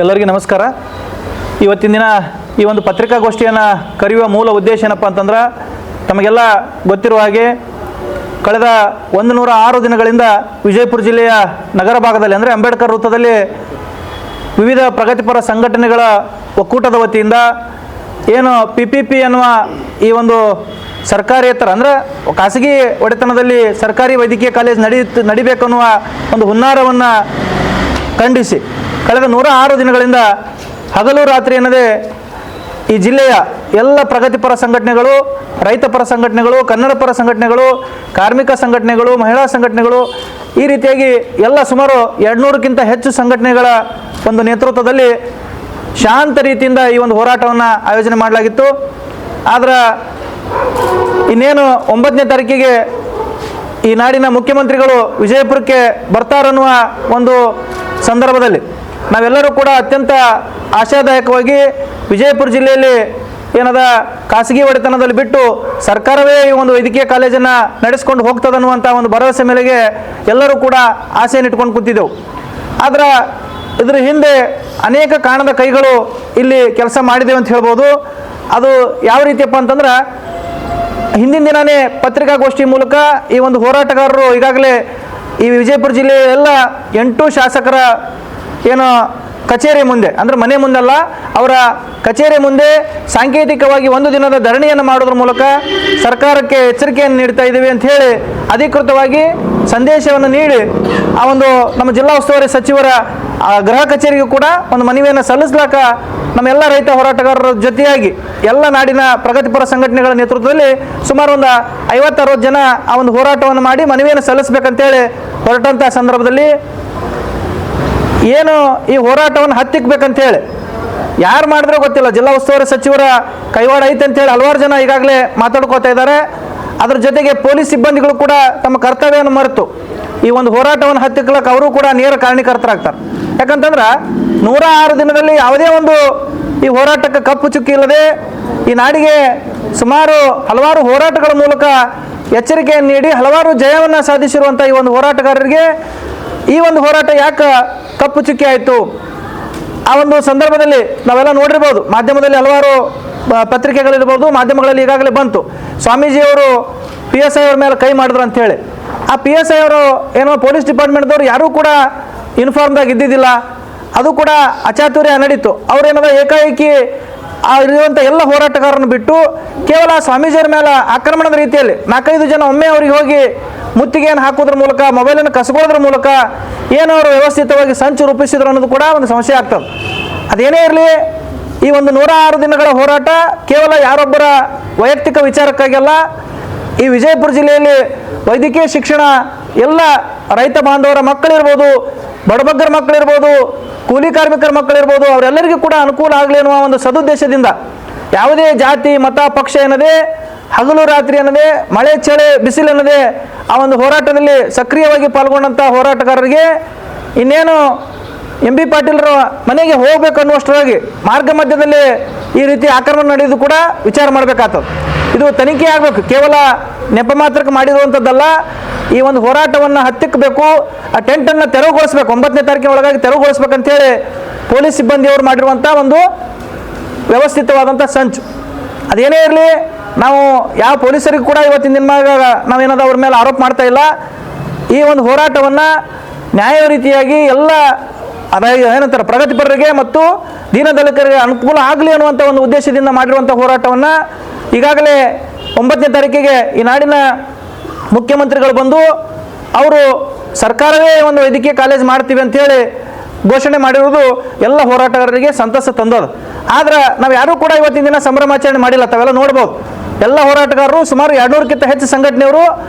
ಎಲ್ಲರಿಗೂ ನಮಸ್ಕಾರ. ಇವತ್ತಿನ ದಿನ ಈ ಒಂದು ಪತ್ರಿಕಾಗೋಷ್ಠಿಯನ್ನು ಕರೆಯುವ ಮೂಲ ಉದ್ದೇಶ ಏನಪ್ಪ ಅಂತಂದ್ರೆ, ತಮಗೆಲ್ಲ ಗೊತ್ತಿರುವ ಹಾಗೆ ಕಳೆದ 106 ದಿನಗಳಿಂದ ವಿಜಯಪುರ ಜಿಲ್ಲೆಯ ನಗರ ಭಾಗದಲ್ಲಿ ಅಂದರೆ ಅಂಬೇಡ್ಕರ್ ವೃತ್ತದಲ್ಲಿ ವಿವಿಧ ಪ್ರಗತಿಪರ ಸಂಘಟನೆಗಳ ಒಕ್ಕೂಟದ ವತಿಯಿಂದ ಏನು PPP ಅನ್ನುವ ಈ ಒಂದು ಸರ್ಕಾರಿಯೇತರ ಅಂದರೆ ಖಾಸಗಿ ಒಡೆತನದಲ್ಲಿ ಸರ್ಕಾರಿ ವೈದ್ಯಕೀಯ ಕಾಲೇಜ್ ನಡಿಬೇಕನ್ನುವ ಒಂದು ಹುನ್ನಾರವನ್ನು ಖಂಡಿಸಿ ಕಳೆದ 106 ದಿನಗಳಿಂದ ಹಗಲು ರಾತ್ರಿ ಎನ್ನದೇ ಈ ಜಿಲ್ಲೆಯ ಎಲ್ಲ ಪ್ರಗತಿಪರ ಸಂಘಟನೆಗಳು, ರೈತಪರ ಸಂಘಟನೆಗಳು, ಕನ್ನಡ ಪರ ಸಂಘಟನೆಗಳು, ಕಾರ್ಮಿಕ ಸಂಘಟನೆಗಳು, ಮಹಿಳಾ ಸಂಘಟನೆಗಳು, ಈ ರೀತಿಯಾಗಿ ಎಲ್ಲ ಸುಮಾರು 200ಕ್ಕಿಂತ ಹೆಚ್ಚು ಸಂಘಟನೆಗಳ ಒಂದು ನೇತೃತ್ವದಲ್ಲಿ ಶಾಂತ ರೀತಿಯಿಂದ ಈ ಒಂದು ಹೋರಾಟವನ್ನು ಆಯೋಜನೆ ಮಾಡಲಾಗಿತ್ತು. ಆದರೆ ಇನ್ನೇನು 9ನೇ ತಾರೀಕಿಗೆ ಈ ನಾಡಿನ ಮುಖ್ಯಮಂತ್ರಿಗಳು ವಿಜಯಪುರಕ್ಕೆ ಬರ್ತಾರನ್ನುವ ಒಂದು ಸಂದರ್ಭದಲ್ಲಿ ನಾವೆಲ್ಲರೂ ಕೂಡ ಅತ್ಯಂತ ಆಶಾದಾಯಕವಾಗಿ ವಿಜಯಪುರ ಜಿಲ್ಲೆಯಲ್ಲಿ ಏನದ ಖಾಸಗಿ ಒಡೆತನದಲ್ಲಿ ಬಿಟ್ಟು ಸರ್ಕಾರವೇ ಈ ಒಂದು ವೈದ್ಯಕೀಯ ಕಾಲೇಜನ್ನು ನಡೆಸ್ಕೊಂಡು ಹೋಗ್ತದನ್ನುವಂಥ ಒಂದು ಭರವಸೆ ಮೇಲೆಗೆ ಎಲ್ಲರೂ ಕೂಡ ಆಸೆಯನ್ನು ಇಟ್ಕೊಂಡು ಕೂತಿದ್ದೆವು. ಆದರೆ ಇದರ ಹಿಂದೆ ಅನೇಕ ಕಾಣದ ಕೈಗಳು ಇಲ್ಲಿ ಕೆಲಸ ಮಾಡಿದ್ದೇವೆ ಅಂತ ಹೇಳ್ಬೋದು. ಅದು ಯಾವ ರೀತಿಯಪ್ಪ ಅಂತಂದ್ರೆ, ಹಿಂದಿನ ದಿನವೇ ಪತ್ರಿಕಾಗೋಷ್ಠಿ ಮೂಲಕ ಈ ಒಂದು ಹೋರಾಟಗಾರರು ಈಗಾಗಲೇ ಈ ವಿಜಯಪುರ ಜಿಲ್ಲೆಯ ಎಲ್ಲ 8 ಶಾಸಕರ ಏನು ಕಚೇರಿ ಮುಂದೆ ಅಂದರೆ ಮನೆ ಮುಂದಲ್ಲ, ಅವರ ಕಚೇರಿ ಮುಂದೆ ಸಾಂಕೇತಿಕವಾಗಿ 1 ದಿನದ ಧರಣಿಯನ್ನು ಮಾಡೋದ್ರ ಮೂಲಕ ಸರ್ಕಾರಕ್ಕೆ ಎಚ್ಚರಿಕೆಯನ್ನು ನೀಡ್ತಾ ಇದ್ದೀವಿ ಅಂತ ಹೇಳಿ ಅಧಿಕೃತವಾಗಿ ಸಂದೇಶವನ್ನು ನೀಡಿ ಆ ಒಂದು ನಮ್ಮ ಜಿಲ್ಲಾ ಉಸ್ತುವಾರಿ ಸಚಿವರ ಗೃಹ ಕಚೇರಿಗೂ ಕೂಡ ಒಂದು ಮನವಿಯನ್ನು ಸಲ್ಲಿಸ್ಲಾಕ ನಮ್ಮೆಲ್ಲ ರೈತ ಹೋರಾಟಗಾರರ ಜೊತೆಯಾಗಿ ಎಲ್ಲ ನಾಡಿನ ಪ್ರಗತಿಪರ ಸಂಘಟನೆಗಳ ನೇತೃತ್ವದಲ್ಲಿ ಸುಮಾರು ಒಂದು 50-60 ಜನ ಆ ಒಂದು ಹೋರಾಟವನ್ನು ಮಾಡಿ ಮನವಿಯನ್ನು ಸಲ್ಲಿಸಬೇಕಂತೇಳಿ ಹೊರಟಂಥ ಸಂದರ್ಭದಲ್ಲಿ ಏನು ಈ ಹೋರಾಟವನ್ನು ಹತ್ತಿಕ್ಕಬೇಕಂತೇಳಿ ಯಾರು ಮಾಡಿದ್ರೂ ಗೊತ್ತಿಲ್ಲ, ಜಿಲ್ಲಾ ಉಸ್ತುವಾರಿ ಸಚಿವರ ಕೈವಾಡ ಐತೆ ಅಂತೇಳಿ ಹಲವಾರು ಜನ ಈಗಾಗಲೇ ಮಾತಾಡ್ಕೋತಾ ಇದ್ದಾರೆ. ಅದ್ರ ಜೊತೆಗೆ ಪೊಲೀಸ್ ಸಿಬ್ಬಂದಿಗಳು ಕೂಡ ತಮ್ಮ ಕರ್ತವ್ಯವನ್ನು ಮರೆತು ಈ ಒಂದು ಹೋರಾಟವನ್ನು ಹತ್ತಿಕ್ಕಲಿಕ್ಕೆ ಅವರು ಕೂಡ ನೇರ ಕಾರಣೀಕರ್ತರಾಗ್ತಾರೆ. ಯಾಕಂತಂದ್ರೆ 106 ದಿನದಲ್ಲಿ ಯಾವುದೇ ಒಂದು ಈ ಹೋರಾಟಕ್ಕೆ ಕಪ್ಪು ಚುಕ್ಕಿ ಇಲ್ಲದೆ ಈ ನಾಡಿಗೆ ಸುಮಾರು ಹಲವಾರು ಹೋರಾಟಗಳ ಮೂಲಕ ಎಚ್ಚರಿಕೆಯನ್ನು ನೀಡಿ ಹಲವಾರು ಜಯವನ್ನು ಸಾಧಿಸಿರುವಂಥ ಈ ಒಂದು ಹೋರಾಟಗಾರರಿಗೆ ಈ ಒಂದು ಹೋರಾಟ ಯಾಕೆ ಕಪ್ಪು ಚುಕ್ಕಿ ಆಯಿತು? ಆ ಒಂದು ಸಂದರ್ಭದಲ್ಲಿ ನಾವೆಲ್ಲ ನೋಡಿರ್ಬೋದು, ಮಾಧ್ಯಮದಲ್ಲಿ ಹಲವಾರು ಪತ್ರಿಕೆಗಳಿರ್ಬೋದು, ಮಾಧ್ಯಮಗಳಲ್ಲಿ ಈಗಾಗಲೇ ಬಂತು. ಸ್ವಾಮೀಜಿಯವರು PSI ಅವ್ರ ಮೇಲೆ ಕೈ ಮಾಡಿದ್ರು ಅಂಥೇಳಿ. ಆ PSI ಅವರು ಏನೋ ಪೊಲೀಸ್ ಡಿಪಾರ್ಟ್ಮೆಂಟ್ದವ್ರು ಯಾರೂ ಕೂಡ ಇನ್ಫಾರ್ಮ್ದಾಗ ಇದ್ದಿದ್ದಿಲ್ಲ, ಅದು ಕೂಡ ಅಚಾತುರ್ಯ ನಡೀತು. ಅವ್ರೇನದ ಏಕಾಏಕಿ ಇರುವಂಥ ಎಲ್ಲ ಹೋರಾಟಗಾರರನ್ನು ಬಿಟ್ಟು ಕೇವಲ ಸ್ವಾಮೀಜಿಯರ ಮೇಲೆ ಆಕ್ರಮಣದ ರೀತಿಯಲ್ಲಿ 4-5 ಜನ ಒಮ್ಮೆ ಅವರಿಗೆ ಹೋಗಿ ಮುತ್ತಿಗೆಯನ್ನು ಹಾಕೋದ್ರ ಮೂಲಕ, ಮೊಬೈಲನ್ನು ಕಸ್ಕೊಳ್ಳೋದ್ರ ಮೂಲಕ ಏನು ಅವರು ವ್ಯವಸ್ಥಿತವಾಗಿ ಸಂಚು ರೂಪಿಸಿದ್ರು ಅನ್ನೋದು ಕೂಡ ಒಂದು ಸಮಸ್ಯೆ ಆಗ್ತದೆ. ಅದೇನೇ ಇರಲಿ, ಈ ಒಂದು 106 ದಿನಗಳ ಹೋರಾಟ ಕೇವಲ ಯಾರೊಬ್ಬರ ವೈಯಕ್ತಿಕ ವಿಚಾರಕ್ಕಾಗಿಲ್ಲ. ಈ ವಿಜಯಪುರ ಜಿಲ್ಲೆಯಲ್ಲಿ ವೈದ್ಯಕೀಯ ಶಿಕ್ಷಣ ಎಲ್ಲ ರೈತ ಬಾಂಧವರ ಮಕ್ಕಳಿರ್ಬೋದು, ಬಡಬಗ್ಗರ ಮಕ್ಕಳಿರ್ಬೋದು, ಕೂಲಿ ಕಾರ್ಮಿಕರ ಮಕ್ಕಳಿರ್ಬೋದು, ಅವರೆಲ್ಲರಿಗೂ ಕೂಡ ಅನುಕೂಲ ಆಗಲಿ ಅನ್ನುವ ಒಂದು ಸದುದ್ದೇಶದಿಂದ ಯಾವುದೇ ಜಾತಿ ಮತ ಪಕ್ಷ ಎನ್ನದೇ, ಹಗಲು ರಾತ್ರಿ ಅನ್ನದೇ, ಮಳೆ ಚಳಿ ಬಿಸಿಲು ಎನ್ನದೇ ಆ ಒಂದು ಹೋರಾಟದಲ್ಲಿ ಸಕ್ರಿಯವಾಗಿ ಪಾಲ್ಗೊಂಡಂಥ ಹೋರಾಟಗಾರರಿಗೆ ಇನ್ನೇನು MB ಪಾಟೀಲ್ರ ಮನೆಗೆ ಹೋಗಬೇಕು ಅನ್ನುವಷ್ಟರಾಗಿ ಮಾರ್ಗ ಮಧ್ಯದಲ್ಲಿ ಈ ರೀತಿ ಆಕ್ರಮಣ ನಡೆಯೋದು ಕೂಡ ವಿಚಾರ ಮಾಡಬೇಕಾಗ್ತದೆ. ಇದು ತನಿಖೆ ಆಗಬೇಕು, ಕೇವಲ ನೆಪ ಮಾತ್ರಕ್ಕೆ ಮಾಡಿರುವಂಥದ್ದಲ್ಲ. ಈ ಒಂದು ಹೋರಾಟವನ್ನು ಹತ್ತಿಕ್ಕಬೇಕು, ಆ ಟೆಂಟನ್ನು ತೆರವುಗೊಳಿಸ್ಬೇಕು, 9ನೇ ತಾರೀಕಿನ ಒಳಗಾಗಿ ತೆರವುಗೊಳಿಸ್ಬೇಕಂತೇಳಿ ಪೊಲೀಸ್ ಸಿಬ್ಬಂದಿಯವರು ಮಾಡಿರುವಂಥ ಒಂದು ವ್ಯವಸ್ಥಿತವಾದಂಥ ಸಂಚು. ಅದೇನೇ ಇರಲಿ, ನಾವು ಯಾವ ಪೊಲೀಸರಿಗೂ ಕೂಡ ಇವತ್ತಿನ ದಿನದಾಗ ನಾವೇನಾದ್ರು ಅವ್ರ ಮೇಲೆ ಆರೋಪ ಮಾಡ್ತಾ ಇಲ್ಲ. ಈ ಒಂದು ಹೋರಾಟವನ್ನು ನ್ಯಾಯ ರೀತಿಯಾಗಿ ಎಲ್ಲ ಏನಂತಾರೆ ಪ್ರಗತಿಪರರಿಗೆ ಮತ್ತು ದೀನದಲಿತರಿಗೆ ಅನುಕೂಲ ಆಗಲಿ ಅನ್ನುವಂಥ ಒಂದು ಉದ್ದೇಶದಿಂದ ಮಾಡಿರುವಂಥ ಹೋರಾಟವನ್ನು ಈಗಾಗಲೇ 9ನೇ ತಾರೀಕಿಗೆ ಈ ನಾಡಿನ ಮುಖ್ಯಮಂತ್ರಿಗಳು ಬಂದು ಅವರು ಸರ್ಕಾರವೇ ಒಂದು ವೈದ್ಯಕೀಯ ಕಾಲೇಜ್ ಮಾಡ್ತೀವಿ ಅಂಥೇಳಿ ಘೋಷಣೆ ಮಾಡಿರುವುದು ಎಲ್ಲ ಹೋರಾಟಗಾರರಿಗೆ ಸಂತಸ ತಂದೋದು. ಆದ್ರೆ ನಾವು ಯಾರೂ ಕೂಡ ಇವತ್ತಿನ ದಿನ ಸಂಭ್ರಮಾಚರಣೆ ಮಾಡಿಲ್ಲ. ತಾವೆಲ್ಲ ನೋಡ್ಬೋದು, ಎಲ್ಲ ಹೋರಾಟಗಾರರು ಸುಮಾರು 200ಕ್ಕಿಂತ ಹೆಚ್ಚು ಸಂಘಟನೆಯವರು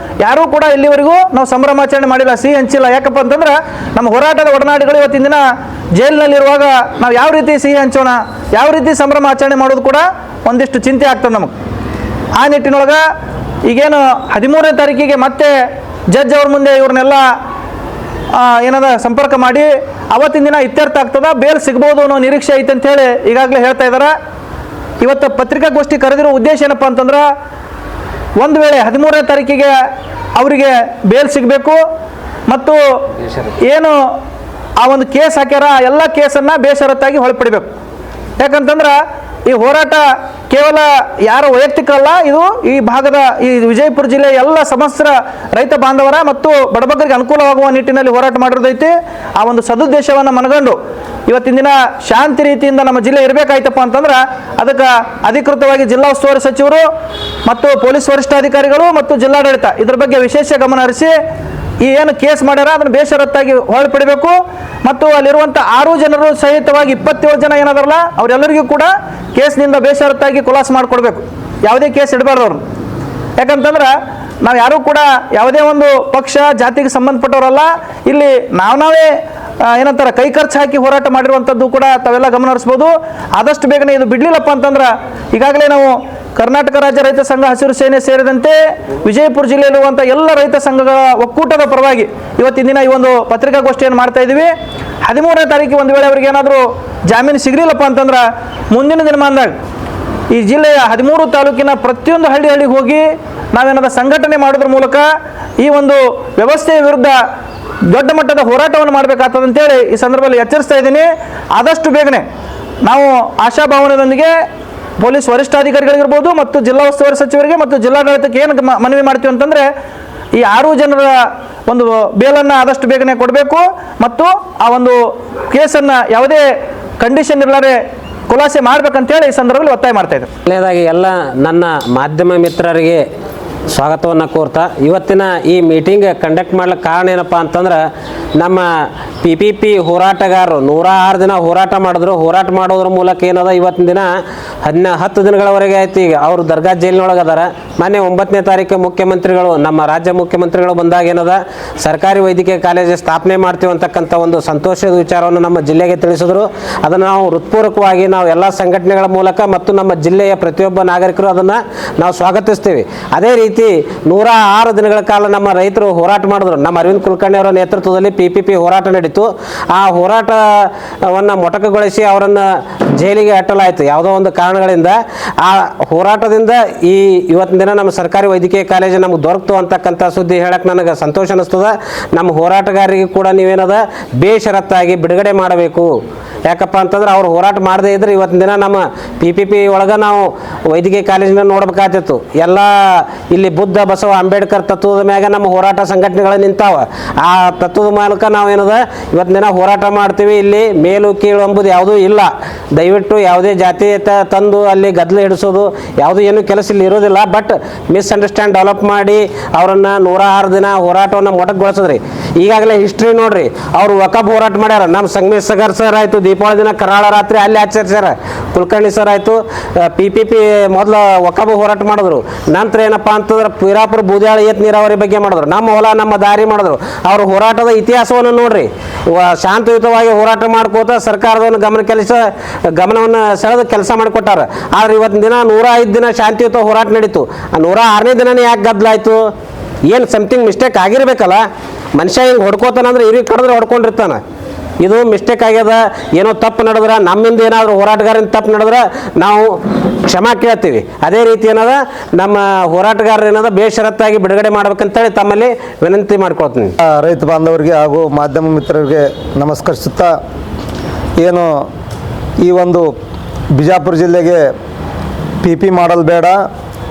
ಯಾರೂ ಕೂಡ ಇಲ್ಲಿವರೆಗೂ ನಾವು ಸಂಭ್ರಮಾಚರಣೆ ಮಾಡಿಲ್ಲ, ಸಿಹಿ ಹಂಚಿಲ್ಲ. ಯಾಕಪ್ಪ ಅಂತಂದ್ರೆ ನಮ್ಮ ಹೋರಾಟದ ಒಡನಾಡಿಗಳು ಇವತ್ತಿನ ದಿನ ಜೈಲಿನಲ್ಲಿರುವಾಗ ನಾವು ಯಾವ ರೀತಿ ಸಿಹಿ ಹಂಚೋಣ, ಯಾವ ರೀತಿ ಸಂಭ್ರಮಾಚರಣೆ ಮಾಡೋದು ಕೂಡ ಒಂದಿಷ್ಟು ಚಿಂತೆ ಆಗ್ತದೆ ನಮಗೆ. ಆ ನಿಟ್ಟಿನೊಳಗೆ ಈಗೇನು 13ನೇ ತಾರೀಕಿಗೆ ಮತ್ತೆ ಜಡ್ಜ್ ಅವ್ರ ಮುಂದೆ ಇವ್ರನ್ನೆಲ್ಲ ಏನದ ಸಂಪರ್ಕ ಮಾಡಿ ಅವತ್ತಿನ ದಿನ ಇತ್ಯರ್ಥ ಆಗ್ತದ, ಬೇಲ್ ಸಿಗ್ಬೋದು ಅನ್ನೋ ನಿರೀಕ್ಷೆ ಐತೆ ಅಂತೇಳಿ ಈಗಾಗಲೇ ಹೇಳ್ತಾ ಇದ್ದಾರೆ. ಇವತ್ತು ಪತ್ರಿಕಾಗೋಷ್ಠಿ ಕರೆದಿರೋ ಉದ್ದೇಶ ಏನಪ್ಪ ಅಂತಂದ್ರೆ, ಒಂದು ವೇಳೆ 13ನೇ ತಾರೀಕಿಗೆ ಅವರಿಗೆ ಬೇಲ್ ಸಿಗಬೇಕು ಮತ್ತು ಏನು ಆ ಒಂದು ಕೇಸ್ ಹಾಕ್ಯಾರ, ಎಲ್ಲ ಕೇಸನ್ನು ಬೇಷರತ್ತಾಗಿ ಹೊರಪಡಿಬೇಕು. ಯಾಕಂತಂದ್ರೆ ಈ ಹೋರಾಟ ಕೇವಲ ಯಾರ ವೈಯಕ್ತಿಕ ಅಲ್ಲ, ಇದು ಈ ಭಾಗದ ಈ ವಿಜಯಪುರ ಜಿಲ್ಲೆಯ ಎಲ್ಲ ಸಮಸ್ತ ರೈತ ಬಾಂಧವರ ಮತ್ತು ಬಡಬಗ್ಗರಿಗೆ ಅನುಕೂಲವಾಗುವ ನಿಟ್ಟಿನಲ್ಲಿ ಹೋರಾಟ ಮಾಡಿರೋದೈತಿ. ಆ ಒಂದು ಸದುದ್ದೇಶವನ್ನು ಮನಗಂಡು ಇವತ್ತಿನ ದಿನ ಶಾಂತಿ ರೀತಿಯಿಂದ ನಮ್ಮ ಜಿಲ್ಲೆ ಇರಬೇಕಾಯ್ತಪ್ಪ ಅಂತಂದ್ರೆ ಅದಕ್ಕೆ ಅಧಿಕೃತವಾಗಿ ಜಿಲ್ಲಾ ಉಸ್ತುವಾರಿ ಸಚಿವರು ಮತ್ತು ಪೊಲೀಸ್ ವರಿಷ್ಠಾಧಿಕಾರಿಗಳು ಮತ್ತು ಜಿಲ್ಲಾಡಳಿತ ಇದ್ರ ಬಗ್ಗೆ ವಿಶೇಷ ಗಮನ ಹರಿಸಿ ಈ ಏನು ಕೇಸ್ ಮಾಡ್ಯಾರ ಅದನ್ನು ಬೇಷರತ್ತಾಗಿ ಹೊರಪಡಿಬೇಕು. ಮತ್ತು ಅಲ್ಲಿರುವಂಥ 6 ಜನರು ಸಹಿತವಾಗಿ 27 ಜನ ಏನಾದಾರಲ್ಲ ಅವರೆಲ್ಲರಿಗೂ ಕೂಡ ಕೇಸ್ನಿಂದ ಬೇಷರತ್ತಾಗಿ ಖುಲಾಸೆ ಮಾಡಿಕೊಡ್ಬೇಕು. ಯಾವುದೇ ಕೇಸ್ ಇಡಬಾರ್ದು ಅವ್ರು. ಯಾಕಂತಂದ್ರೆ ನಾವು ಯಾರೂ ಕೂಡ ಯಾವುದೇ ಒಂದು ಪಕ್ಷ ಜಾತಿಗೆ ಸಂಬಂಧಪಟ್ಟವರಲ್ಲ. ಇಲ್ಲಿ ನಾವೇ ಏನಂತಾರೆ ಕೈ ಖರ್ಚು ಹಾಕಿ ಹೋರಾಟ ಮಾಡಿರುವಂಥದ್ದು ಕೂಡ ತಾವೆಲ್ಲ ಗಮನ ಹರಿಸ್ಬೋದು. ಆದಷ್ಟು ಬೇಗನೆ ಇದು ಬಿಡಲಿಲ್ಲಪ್ಪ ಅಂತಂದ್ರೆ ಈಗಾಗಲೇ ನಾವು ಕರ್ನಾಟಕ ರಾಜ್ಯ ರೈತ ಸಂಘ ಹಸಿರು ಸೇನೆ ಸೇರಿದಂತೆ ವಿಜಯಪುರ ಜಿಲ್ಲೆಯಲ್ಲಿರುವಂಥ ಎಲ್ಲ ರೈತ ಸಂಘಗಳ ಒಕ್ಕೂಟದ ಪರವಾಗಿ ಇವತ್ತಿನ ದಿನ ಈ ಒಂದು ಪತ್ರಿಕಾಗೋಷ್ಠಿಯನ್ನು ಮಾಡ್ತಾ ಇದ್ದೀವಿ. 13ನೇ ತಾರೀಕಿಗೆ ಒಂದು ವೇಳೆ ಅವರಿಗೆ ಏನಾದರೂ ಜಾಮೀನು ಸಿಗಲಿಲ್ಲಪ್ಪ ಅಂತಂದ್ರೆ ಮುಂದಿನ ದಿನಮಾನದಾಗ ಈ ಜಿಲ್ಲೆಯ 13 ತಾಲೂಕಿನ ಪ್ರತಿಯೊಂದು ಹಳ್ಳಿಗೆ ಹೋಗಿ ನಾವೇನಾದ ಸಂಘಟನೆ ಮಾಡೋದ್ರ ಮೂಲಕ ಈ ಒಂದು ವ್ಯವಸ್ಥೆಯ ವಿರುದ್ಧ ದೊಡ್ಡ ಮಟ್ಟದ ಹೋರಾಟವನ್ನು ಮಾಡಬೇಕಾಗ್ತದೆ ಅಂತೇಳಿ ಈ ಸಂದರ್ಭದಲ್ಲಿ ಎಚ್ಚರಿಸ್ತಾ ಇದ್ದೀನಿ. ಆದಷ್ಟು ಬೇಗನೆ ನಾವು ಆಶಾಭಾವನೆಯೊಂದಿಗೆ ಪೊಲೀಸ್ ವರಿಷ್ಠಾಧಿಕಾರಿಗಳಿರ್ಬೋದು ಮತ್ತು ಜಿಲ್ಲಾ ಉಸ್ತುವಾರಿ ಸಚಿವರಿಗೆ ಮತ್ತು ಜಿಲ್ಲಾಡಳಿತಕ್ಕೆ ಏನು ಮನವಿ ಮಾಡ್ತೀವಿ ಅಂತಂದರೆ ಈ 6 ಜನರ ಒಂದು ಬೇಲನ್ನು ಆದಷ್ಟು ಬೇಗನೆ ಕೊಡಬೇಕು ಮತ್ತು ಆ ಒಂದು ಕೇಸನ್ನು ಯಾವುದೇ ಕಂಡೀಷನ್ ಇರಲಾರೆ ಖುಲಾಸೆ ಮಾಡಬೇಕಂತೇಳಿ ಈ ಸಂದರ್ಭದಲ್ಲಿ ಒತ್ತಾಯ ಮಾಡ್ತಾ ಇದ್ದಾರೆ. ಮೊದಲನೇದಾಗಿ ಎಲ್ಲ ನನ್ನ ಮಾಧ್ಯಮ ಮಿತ್ರರಿಗೆ ಸ್ವಾಗತವನ್ನು ಕೋರ್ತಾ ಇವತ್ತಿನ ಈ ಮೀಟಿಂಗ್ ಕಂಡಕ್ಟ್ ಮಾಡ್ಲಿಕ್ಕೆ ಕಾರಣ ಏನಪ್ಪ ಅಂತಂದ್ರೆ ನಮ್ಮ PPP ಹೋರಾಟಗಾರರು 106 ದಿನ ಹೋರಾಟ ಮಾಡಿದ್ರು. ಹೋರಾಟ ಮಾಡೋದ್ರ ಮೂಲಕ ಏನದ ಇವತ್ತಿನ ದಿನ 10 ದಿನಗಳವರೆಗೆ ಆಯ್ತು. ಈಗ ಅವರು ದರ್ಗಾ ಜೈಲಿನೊಳಗೆ ಅದಾರ. ಮೊನ್ನೆ 9ನೇ ತಾರೀಕು ಮುಖ್ಯಮಂತ್ರಿಗಳು ನಮ್ಮ ರಾಜ್ಯ ಮುಖ್ಯಮಂತ್ರಿಗಳು ಬಂದಾಗ ಏನದ ಸರ್ಕಾರಿ ವೈದ್ಯಕೀಯ ಕಾಲೇಜು ಸ್ಥಾಪನೆ ಮಾಡ್ತೀವಿ ಅಂತಕ್ಕಂಥ ಒಂದು ಸಂತೋಷದ ವಿಚಾರವನ್ನು ನಮ್ಮ ಜಿಲ್ಲೆಗೆ ತಿಳಿಸಿದ್ರು. ಅದನ್ನು ನಾವು ಹೃತ್ಪೂರ್ವಕವಾಗಿ ನಾವು ಎಲ್ಲ ಸಂಘಟನೆಗಳ ಮೂಲಕ ಮತ್ತು ನಮ್ಮ ಜಿಲ್ಲೆಯ ಪ್ರತಿಯೊಬ್ಬ ನಾಗರಿಕರು ಅದನ್ನು ನಾವು ಸ್ವಾಗತಿಸ್ತೀವಿ. ಅದೇ ರೀತಿ 106 ದಿನಗಳ ಕಾಲ ನಮ್ಮ ರೈತರು ಹೋರಾಟ ಮಾಡಿದ್ರು. ನಮ್ಮ ಅರವಿಂದ್ ಕುಲಕರ್ಣಿ ಅವರ ನೇತೃತ್ವದಲ್ಲಿ PPP ಹೋರಾಟ ನಡೀತು. ಆ ಹೋರಾಟವನ್ನು ಮೊಟಕುಗೊಳಿಸಿ ಅವರನ್ನು ಜೈಲಿಗೆ ಅಟ್ಟಲಾಯಿತು ಯಾವುದೋ ಒಂದು ಕಾರಣಗಳಿಂದ. ಆ ಹೋರಾಟದಿಂದ ಇವತ್ತಿನ ದಿನ ನಮ್ಮ ಸರ್ಕಾರಿ ವೈದ್ಯಕೀಯ ಕಾಲೇಜು ನಮ್ಗೆ ದೊರಕ್ತು ಅಂತಕ್ಕಂಥ ಸುದ್ದಿ ಹೇಳಕ್ಕೆ ನನಗೆ ಸಂತೋಷ ಅನ್ನಿಸ್ತದೆ. ನಮ್ಮ ಹೋರಾಟಗಾರರಿಗೆ ಕೂಡ ನೀವೇನದ ಬೇಷರತ್ತಾಗಿ ಬಿಡುಗಡೆ ಮಾಡಬೇಕು. ಯಾಕಪ್ಪ ಅಂತಂದ್ರೆ ಅವ್ರು ಹೋರಾಟ ಮಾಡದೇ ಇದ್ರೆ ಇವತ್ತಿನ ದಿನ ನಮ್ಮ PPP ಒಳಗೆ ನಾವು ವೈದ್ಯಕೀಯ ಕಾಲೇಜಿನ ನೋಡ್ಬೇಕಾಗ್ತಿತ್ತು. ಎಲ್ಲ ಇಲ್ಲಿ ಬುದ್ಧ ಬಸವ ಅಂಬೇಡ್ಕರ್ ತತ್ವದ ಮ್ಯಾಗ ನಮ್ಮ ಹೋರಾಟ ಸಂಘಟನೆಗಳು ನಿಂತಾವ. ಆ ತತ್ವದ ಮೂಲಕ ನಾವೇನದ ಇವತ್ತಿನ ದಿನ ಹೋರಾಟ ಮಾಡ್ತೀವಿ. ಇಲ್ಲಿ ಮೇಲು ಕೀಳು ಎಂಬುದು ಯಾವುದೂ ಇಲ್ಲ. ದಯವಿಟ್ಟು ಯಾವುದೇ ಜಾತಿ ತಂದು ಅಲ್ಲಿ ಗದ್ದಲ ಹಿಡಿಸೋದು ಯಾವುದೂ ಏನು ಕೆಲಸ ಇಲ್ಲಿ ಇರೋದಿಲ್ಲ. ಬಟ್ ಮಿಸ್ಅಂಡರ್ಸ್ಟ್ಯಾಂಡ್ ಡೆವಲಪ್ ಮಾಡಿ ಅವರನ್ನು 106 ದಿನ ಹೋರಾಟವನ್ನು ಮೊಟಕುಗೊಳಿಸಿದ್ರಿ. ಈಗಾಗಲೇ ಹಿಸ್ಟ್ರಿ ನೋಡ್ರಿ, ಅವರು ವಕಫ್ ಹೋರಾಟ ಮಾಡ್ಯಾರ. ನಮ್ಮ ಸಂಗಮೇಶ್ ಸಗರ್ ಸರ್ ಆಯಿತು ದೀಪಾವಳಿ ದಿನ ಕರಾಳ ರಾತ್ರಿ ಅಲ್ಲಿ ಆಚರಿಸ್ಯಾರ. ಕುಲಕರ್ಣಿ ಸರ್ ಆಯಿತು PPP ಮೊದಲು ವಕಫ್ ಹೋರಾಟ ಮಾಡಿದ್ರು. ನಂತರ ಏನಪ್ಪ ಅಂತಂದ್ರೆ ಪೀರಾಪುರ ಬೂದ್ಯಾಳ ಏತ್ ನೀರಾವರಿ ಬಗ್ಗೆ ಮಾಡಿದ್ರು. ನಮ್ಮ ಹೊಲ ನಮ್ಮ ದಾರಿ ಮಾಡಿದ್ರು. ಅವ್ರ ಹೋರಾಟದ ಇತಿಹಾಸವನ್ನು ನೋಡ್ರಿ. ಶಾಂತಿಯುತವಾಗಿ ಹೋರಾಟ ಮಾಡ್ಕೋತ ಸರ್ಕಾರದವನ್ನು ಗಮನವನ್ನು ಸೆಳೆದು ಕೆಲಸ ಮಾಡಿಕೊಟ್ಟಾರ. ಆದ್ರೆ ಇವತ್ತಿನ ದಿನ 105 ದಿನ ಶಾಂತಿಯುತ ಹೋರಾಟ ನಡೀತು. ಆ 106ನೇ ದಿನನೇ ಯಾಕೆ ಗದ್ದಲಾಯ್ತು? ಏನು ಸಮಥಿಂಗ್ ಮಿಸ್ಟೇಕ್ ಆಗಿರ್ಬೇಕಲ್ಲ. ಮನುಷ್ಯ ಹಿಂಗೆ ಹೊಡ್ಕೋತಾನಂದ್ರೆ ಇವ್ರಿಗೆ ಕಡಿದ್ರೆ ಹೊಡ್ಕೊಂಡಿರ್ತಾನೆ. ಇದು ಮಿಸ್ಟೇಕ್ ಆಗ್ಯದ, ಏನೋ ತಪ್ಪು ನಡೆದ್ರೆ, ನಮ್ಮಿಂದ ಏನಾದರೂ ಹೋರಾಟಗಾರರಿಂದ ತಪ್ಪು ನಡೆದ್ರೆ ನಾವು ಕ್ಷಮಾ ಕೇಳ್ತೀವಿ. ಅದೇ ರೀತಿ ಏನದ ನಮ್ಮ ಹೋರಾಟಗಾರರು ಏನದ ಬೇಷರತ್ತಾಗಿ ಬಿಡುಗಡೆ ಮಾಡ್ಬೇಕಂತೇಳಿ ತಮ್ಮಲ್ಲಿ ವಿನಂತಿ ಮಾಡ್ಕೊಳ್ತೀನಿ. ರೈತ ಬಾಂಧವರಿಗೆ ಹಾಗೂ ಮಾಧ್ಯಮ ಮಿತ್ರರಿಗೆ ನಮಸ್ಕರಿಸುತ್ತಾ, ಏನು ಈ ಒಂದು ಬಿಜಾಪುರ ಜಿಲ್ಲೆಗೆ PP ಮಾಡಲ್ ಬೇಡ,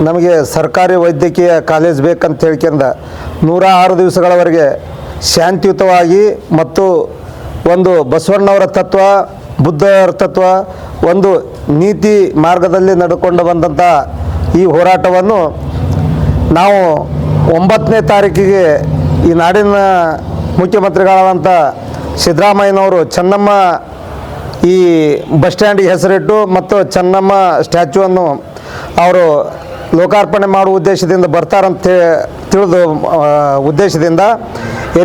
ನಮಗೆ ಸರ್ಕಾರಿ ವೈದ್ಯಕೀಯ ಕಾಲೇಜ್ ಬೇಕಂತ ಹೇಳ್ಕೊಂಡು 106 ದಿವಸಗಳವರೆಗೆ ಶಾಂತಿಯುತವಾಗಿ ಮತ್ತು ಒಂದು ಬಸವಣ್ಣವರ ತತ್ವ, ಬುದ್ಧರ ತತ್ವ, ಒಂದು ನೀತಿ ಮಾರ್ಗದಲ್ಲಿ ನಡೆದುಕೊಂಡು ಬಂದಂಥ ಈ ಹೋರಾಟವನ್ನು ನಾವು 9ನೇ ತಾರೀಕಿಗೆ ಈ ನಾಡಿನ ಮುಖ್ಯಮಂತ್ರಿಗಳಾದಂಥ ಸಿದ್ದರಾಮಯ್ಯನವರು ಚೆನ್ನಮ್ಮ ಈ ಬಸ್ ಸ್ಟ್ಯಾಂಡಿಗೆ ಹೆಸರಿಟ್ಟು ಮತ್ತು ಚೆನ್ನಮ್ಮ ಸ್ಟ್ಯಾಚ್ಯೂವನ್ನು ಅವರು ಲೋಕಾರ್ಪಣೆ ಮಾಡುವ ಉದ್ದೇಶದಿಂದ ಬರ್ತಾರಂತ ತಿಳಿದು ಉದ್ದೇಶದಿಂದ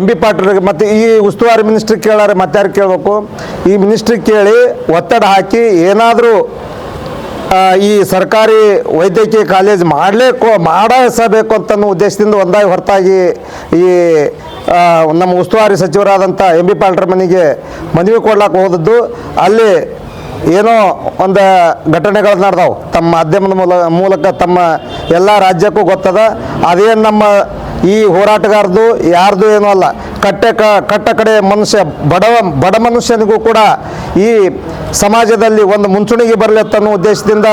MB ಪಾಟೀಲ್ರಿಗೆ ಮತ್ತು ಈ ಉಸ್ತುವಾರಿ ಮಿನಿಸ್ಟ್ರಿಗೆ ಕೇಳಾರೆ, ಮತ್ತಾರು ಕೇಳಬೇಕು. ಈ ಮಿನಿಸ್ಟ್ರಿಗೆ ಕೇಳಿ ಒತ್ತಡ ಹಾಕಿ ಏನಾದರೂ ಈ ಸರ್ಕಾರಿ ವೈದ್ಯಕೀಯ ಕಾಲೇಜ್ ಮಾಡಿಸಬೇಕು ಅಂತನ್ನೋ ಉದ್ದೇಶದಿಂದ ಒಂದಾಗಿ ಹೊರತಾಗಿ ಈ ನಮ್ಮ ಉಸ್ತುವಾರಿ ಸಚಿವರಾದಂಥ MB ಪಾಟೀಲ್ರ ಮನೆಗೆ ಮನವಿ ಕೊಡ್ಲಿಕ್ಕೆ ಹೋದದ್ದು. ಅಲ್ಲಿ ಏನೋ ಒಂದು ಘಟನೆಗಳು ನಡೆದವು. ತಮ್ಮ ಮಾಧ್ಯಮದ ಮೂಲಕ ತಮ್ಮ ಎಲ್ಲ ರಾಜ್ಯಕ್ಕೂ ಗೊತ್ತದ. ಅದೇನು ನಮ್ಮ ಈ ಹೋರಾಟಗಾರದು ಯಾರ್ದು ಏನೂ ಅಲ್ಲ. ಕಟ್ಟ ಕಡೆ ಮನುಷ್ಯ ಬಡ ಮನುಷ್ಯನಿಗೂ ಕೂಡ ಈ ಸಮಾಜದಲ್ಲಿ ಒಂದು ಮುಂಚೂಣಿಗೆ ಬರಲಿ ಅನ್ನೋ ಉದ್ದೇಶದಿಂದ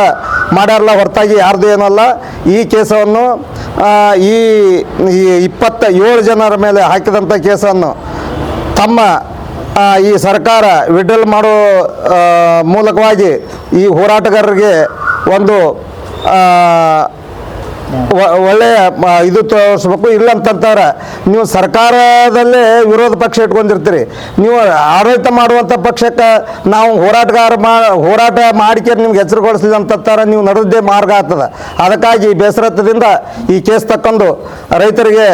ಮಾಡ್ಯಾರಲ್ಲ ಹೊರತಾಗಿ ಯಾರ್ದು ಏನಲ್ಲ. ಈ ಕೇಸವನ್ನು ಈ 27 ಜನರ ಮೇಲೆ ಹಾಕಿದಂಥ ಕೇಸನ್ನು ತಮ್ಮ ಈ ಸರ್ಕಾರ ವಿಡ್ರಾಲ್ ಮಾಡೋ ಮೂಲಕವಾಗಿ ಈ ಹೋರಾಟಗಾರರಿಗೆ ಒಂದು ಒಳ್ಳೆಯ ಇದು ತೋರಿಸ್ಬೇಕು. ಇಲ್ಲ ಅಂತಂತಾರೆ ನೀವು ಸರ್ಕಾರದಲ್ಲೇ ವಿರೋಧ ಪಕ್ಷ ಇಟ್ಕೊಂಡಿರ್ತೀರಿ, ನೀವು ಆಡಳಿತ ಮಾಡುವಂಥ ಪಕ್ಷಕ್ಕೆ ನಾವು ಹೋರಾಟ ಮಾಡಿಕೆ ನಿಮ್ಗೆ ಹೆಸರುಗೊಳಿಸಲಿಲ್ಲ ಅಂತಂತಾರೆ, ನೀವು ನಡೆದೇ ಮಾರ್ಗ ಆಗ್ತದೆ. ಅದಕ್ಕಾಗಿ ಬೇಸರತ್ವದಿಂದ ಈ ಕೇಸ್ ತಕ್ಕೊಂಡು ರೈತರಿಗೆ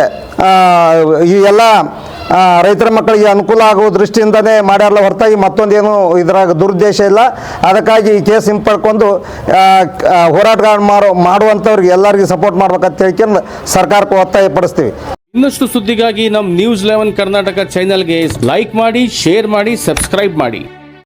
ಈ ಎಲ್ಲ ರೈತರ ಮಕ್ಕಳಿಗೆ ಅನುಕೂಲ ಆಗುವ ದೃಷ್ಟಿಯಿಂದನೇ ಮಾಡ್ಯಾರಲ್ಲ ಹೊರತಾಗಿ ಮತ್ತೊಂದೇನು ಇದರಾಗ ದುರುದ್ದೇಶ ಇಲ್ಲ. ಅದಕ್ಕಾಗಿ ಈ ಕೇಸ್ ಹಿಂಪಡ್ಕೊಂಡು ಹೋರಾಟಗಾರ ಮಾಡುವಂಥವ್ರಿಗೆ ಎಲ್ಲರಿಗೂ ಸಪೋರ್ಟ್ ಮಾಡ್ಬೇಕಂತ ಹೇಳ್ಕೊಂಡು ಸರ್ಕಾರಕ್ಕೆ ಒತ್ತಾಯ ಪಡಿಸ್ತೀವಿ. ಇನ್ನಷ್ಟು ಸುದ್ದಿಗಾಗಿ ನಮ್ಮ ನ್ಯೂಸ್ 11 ಕರ್ನಾಟಕ ಚಾನೆಲ್ಗೆ ಲೈಕ್ ಮಾಡಿ, ಶೇರ್ ಮಾಡಿ, ಸಬ್ಸ್ಕ್ರೈಬ್ ಮಾಡಿ.